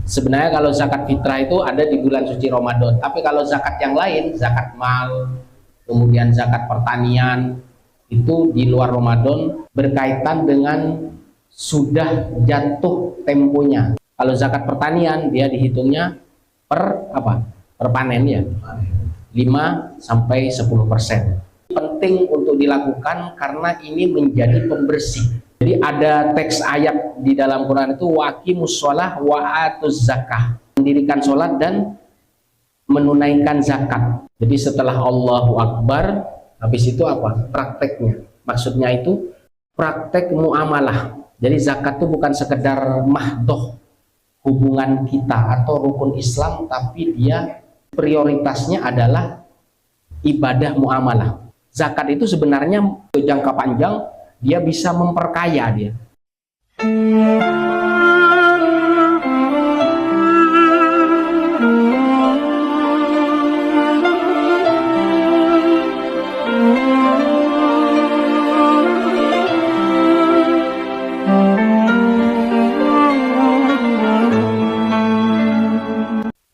Sebenarnya kalau zakat fitrah itu ada di bulan suci Ramadan, tapi kalau zakat yang lain, zakat mal, kemudian zakat pertanian, itu di luar Ramadan berkaitan dengan sudah jatuh temponya. Kalau zakat pertanian dia dihitungnya per apa? Per panen ya. 5-10%. Penting untuk dilakukan karena ini menjadi pembersih. Jadi ada teks ayat di dalam Quran itu waqimus shalah wa atuz zakah, mendirikan sholat dan menunaikan zakat. Jadi setelah Allahu Akbar, habis itu apa? Prakteknya. Maksudnya itu praktek muamalah. Jadi zakat itu bukan sekedar mahdoh hubungan kita atau rukun Islam, tapi dia prioritasnya adalah ibadah muamalah. Zakat itu sebenarnya jangka panjang dia bisa memperkaya dia.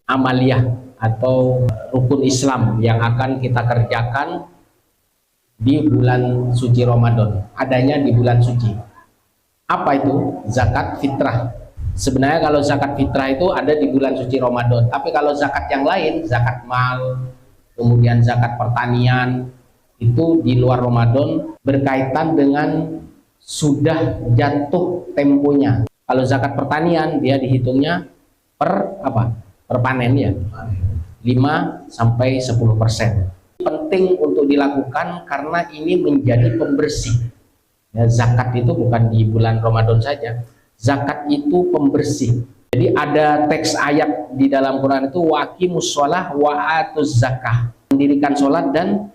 Amaliyah atau rukun Islam yang akan kita kerjakan di bulan suci Ramadan, adanya di bulan suci. Apa itu? Zakat fitrah. Sebenarnya kalau zakat fitrah itu ada di bulan suci Ramadan, tapi kalau zakat yang lain, zakat mal, kemudian zakat pertanian, itu di luar Ramadan berkaitan dengan sudah jatuh temponya. Kalau zakat pertanian dia dihitungnya per apa? Per panen ya. 5-10%. Penting untuk dilakukan karena ini menjadi pembersih. Ya, zakat itu bukan di bulan Ramadan saja. Zakat itu pembersih. Jadi ada teks ayat di dalam Quran itu waqimus shalah wa atuz zakah, mendirikan sholat dan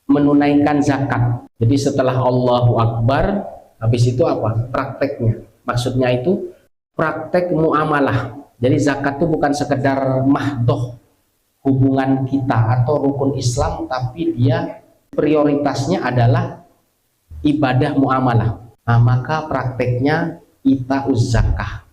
menunaikan zakat. Jadi setelah Allahu Akbar, habis itu apa? Prakteknya. Maksudnya itu praktek muamalah. Jadi zakat itu bukan sekedar mahdoh hubungan kita atau rukun Islam, tapi dia prioritasnya adalah ibadah muamalah. Nah, maka prakteknya itauz zakah.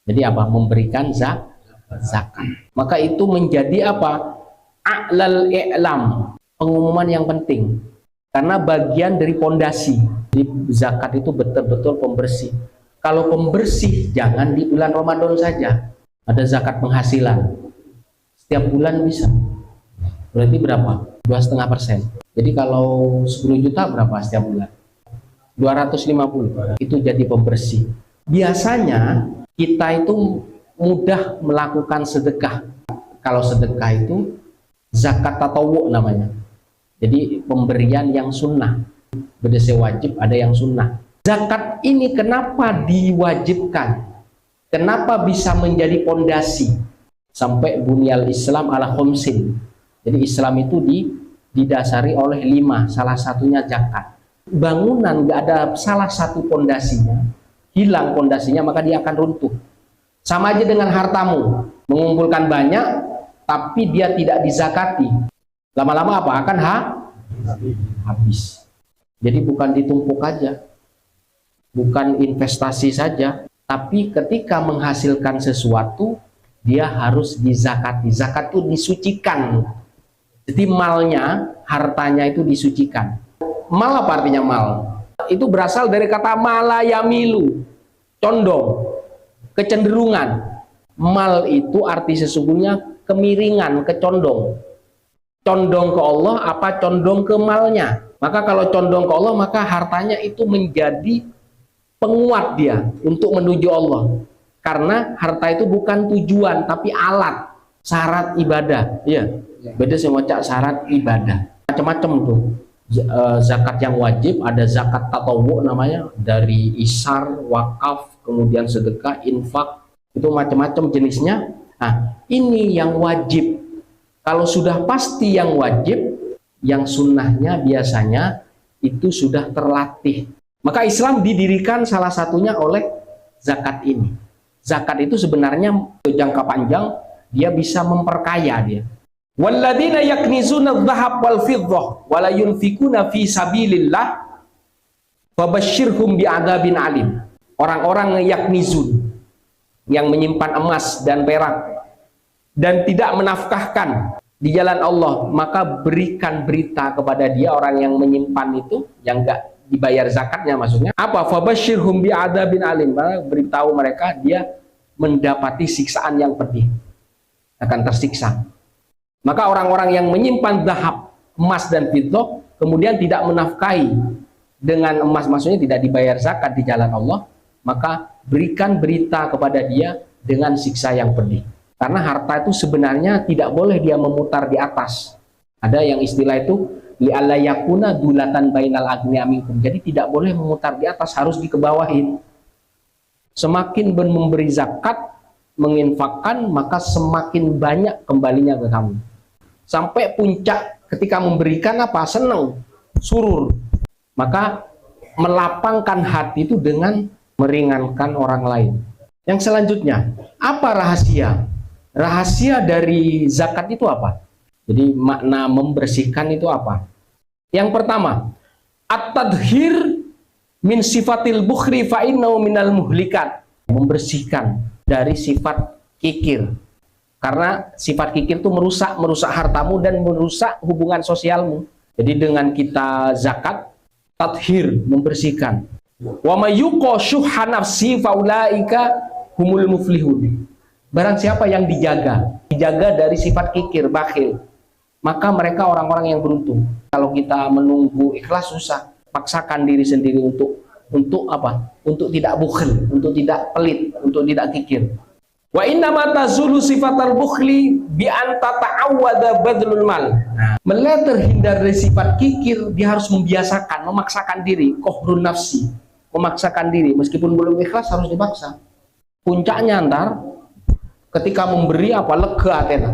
Jadi apa? Memberikan zakat. Maka itu menjadi apa? A'lal i'lam, pengumuman yang penting. Karena bagian dari pondasi. Jadi zakat itu betul-betul pembersih. Kalau pembersih jangan di bulan Ramadan saja. Ada zakat penghasilan. Setiap bulan bisa. Berarti berapa? 2,5%. Jadi kalau 10 juta berapa setiap bulan? 250. Itu jadi pembersih. Biasanya kita itu mudah melakukan sedekah. Kalau sedekah itu zakat tatawu namanya. Jadi pemberian yang sunnah. Beda wajib, ada yang sunnah. Zakat ini kenapa diwajibkan? Kenapa bisa menjadi pondasi? Sampai bunyal Islam ala khomsin. Jadi Islam itu didasari oleh 5, salah satunya zakat. Bangunan nggak ada salah satu pondasinya, hilang pondasinya, maka dia akan runtuh. Sama aja dengan hartamu, mengumpulkan banyak tapi dia tidak dizakati, lama-lama apa? Akan habis. Jadi bukan ditumpuk aja, bukan investasi saja, tapi ketika menghasilkan sesuatu dia harus dizakati. Zakat itu disucikan. Jadi malnya, hartanya itu disucikan. Mal apa artinya mal? Itu berasal dari kata malayamilu, condong, kecenderungan. Mal itu arti sesungguhnya kemiringan, kecondong. Condong ke Allah apa condong ke malnya? Maka kalau condong ke Allah, maka hartanya itu menjadi penguat dia untuk menuju Allah. Karena harta itu bukan tujuan, tapi alat, syarat ibadah. Iya, beda sama syarat ibadah. Macam-macam tuh. Zakat yang wajib, ada zakat tatawu namanya, dari isar, wakaf, kemudian sedekah, infak, itu macam-macam jenisnya. Nah, ini yang wajib. Kalau sudah pasti yang wajib, yang sunnahnya biasanya itu sudah terlatih. Maka Islam didirikan salah satunya oleh zakat ini. Zakat itu sebenarnya jangka panjang dia bisa memperkaya dia. Walladzina yaknizuna adh-dhahab wal fiddah wa la yunfikuna fi sabilillah fabasyirhum bi'adzabin alim. Orang-orang yaknizun, yang menyimpan emas dan perak dan tidak menafkahkan di jalan Allah, maka berikan berita kepada dia, orang yang menyimpan itu, yang enggak dibayar zakatnya maksudnya. Apa? Fabashirhum bi'adzabin alim. Beritahu mereka dia mendapati siksaan yang pedih, akan tersiksa. Maka orang-orang yang menyimpan zahab, emas dan fiddah, kemudian tidak menafkahi dengan emas, maksudnya tidak dibayar zakat di jalan Allah, maka berikan berita kepada dia dengan siksa yang pedih. Karena harta itu sebenarnya tidak boleh dia memutar di atas. Ada yang istilah itu li'alla yakuna dulatan bainal agniya minkum. Jadi tidak boleh memutar di atas, harus dikebawahin. Semakin memberi zakat, menginfakkan, maka semakin banyak kembalinya ke kamu. Sampai puncak ketika memberikan apa? Senang, surur. Maka melapangkan hati itu dengan meringankan orang lain. Yang selanjutnya, apa rahasia? Rahasia dari zakat itu apa? Jadi makna membersihkan itu apa? Yang pertama, at-tadhhir min sifatil bukhri fa innahu minal muhlikat. Membersihkan dari sifat kikir. Karena sifat kikir itu merusak hartamu dan merusak hubungan sosialmu. Jadi dengan kita zakat, tadhhir, membersihkan. Wa may yuqa syuhha nafsi fa ulaika humul muflihun. Barang siapa yang dijaga dari sifat kikir, bakhil, maka mereka orang-orang yang beruntung. Kalau kita menunggu ikhlas susah, paksakan diri sendiri untuk apa? Untuk tidak bukhil, untuk tidak pelit, untuk tidak kikir. Wa inna ma tazulu sifatal bukhli bi an tata'awwadha badlul mal. Nah, melihat terhindar dari sifat kikir, dia harus membiasakan, memaksakan diri, qahrun nafsi, memaksakan diri meskipun belum ikhlas harus dipaksa. Puncaknya ntar ketika memberi apa? Lega hatinya,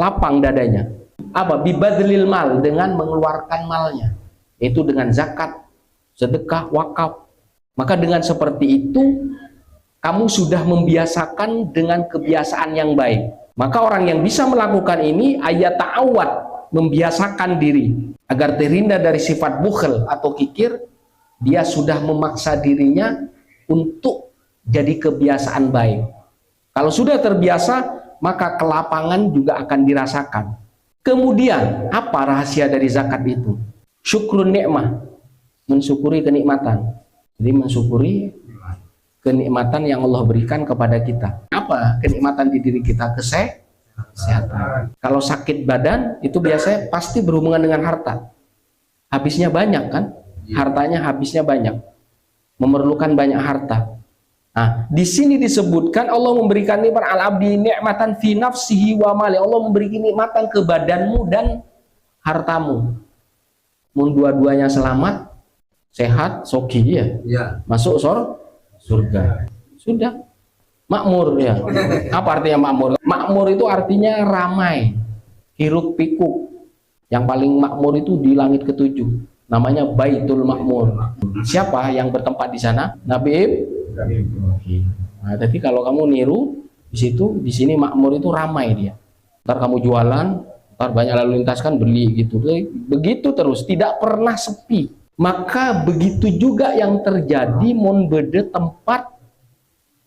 lapang dadanya. Apa? Bibadlil mal, dengan mengeluarkan malnya, yaitu dengan zakat, sedekah, wakaf. Maka dengan seperti itu kamu sudah membiasakan dengan kebiasaan yang baik. Maka orang yang bisa melakukan ini ayat ta'awad, membiasakan diri agar terhindar dari sifat bukhl atau kikir. Dia sudah memaksa dirinya untuk jadi kebiasaan baik. Kalau sudah terbiasa, maka kelapangan juga akan dirasakan. Kemudian, apa rahasia dari zakat itu? Syukrun nikmah, mensyukuri kenikmatan. Jadi mensyukuri kenikmatan yang Allah berikan kepada kita. Apa kenikmatan di diri kita? Kesehatan. Kalau sakit badan, itu biasanya pasti berhubungan dengan harta. Habisnya banyak kan? Hartanya habisnya banyak. Memerlukan banyak harta. Nah, di sini disebutkan Allah memberikan nikmat al-abdi nikmatan fi nafsihi wa mali. Allah memberi nikmatan ke badanmu dan hartamu. Mun dua-duanya selamat, sehat, sogi ya. Masuk surga. Sudah. Makmur ya. Apa artinya makmur? Makmur itu artinya ramai, hiruk pikuk. Yang paling makmur itu di langit ketujuh. Namanya Baitul Makmur. Siapa yang bertempat di sana? Nabi Ibrahim. Nah, jadi kalau kamu niru di sini makmur itu ramai dia. Ntar kamu jualan, ntar banyak lalu lintas kan beli gitu. Begitu terus, tidak pernah sepi. Maka begitu juga yang terjadi mun bede tempat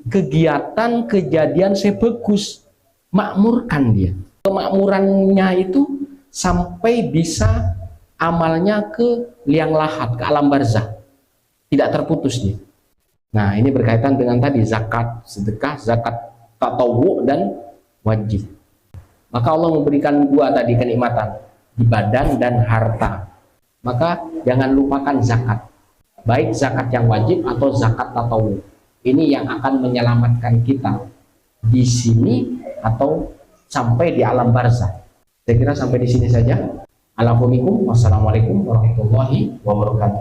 kegiatan kejadian sebagus, makmurkan dia. Kemakmurannya itu sampai bisa amalnya ke liang lahat, ke alam barzah. Tidak terputus dia. Nah, ini berkaitan dengan tadi zakat, sedekah, zakat tatawwu dan wajib. Maka Allah memberikan dua tadi kenikmatan di badan dan harta. Maka jangan lupakan zakat, baik zakat yang wajib atau zakat tatawwu. Ini yang akan menyelamatkan kita di sini atau sampai di alam barzah. Saya kira sampai di sini saja. Assalamualaikum warahmatullahi wabarakatuh.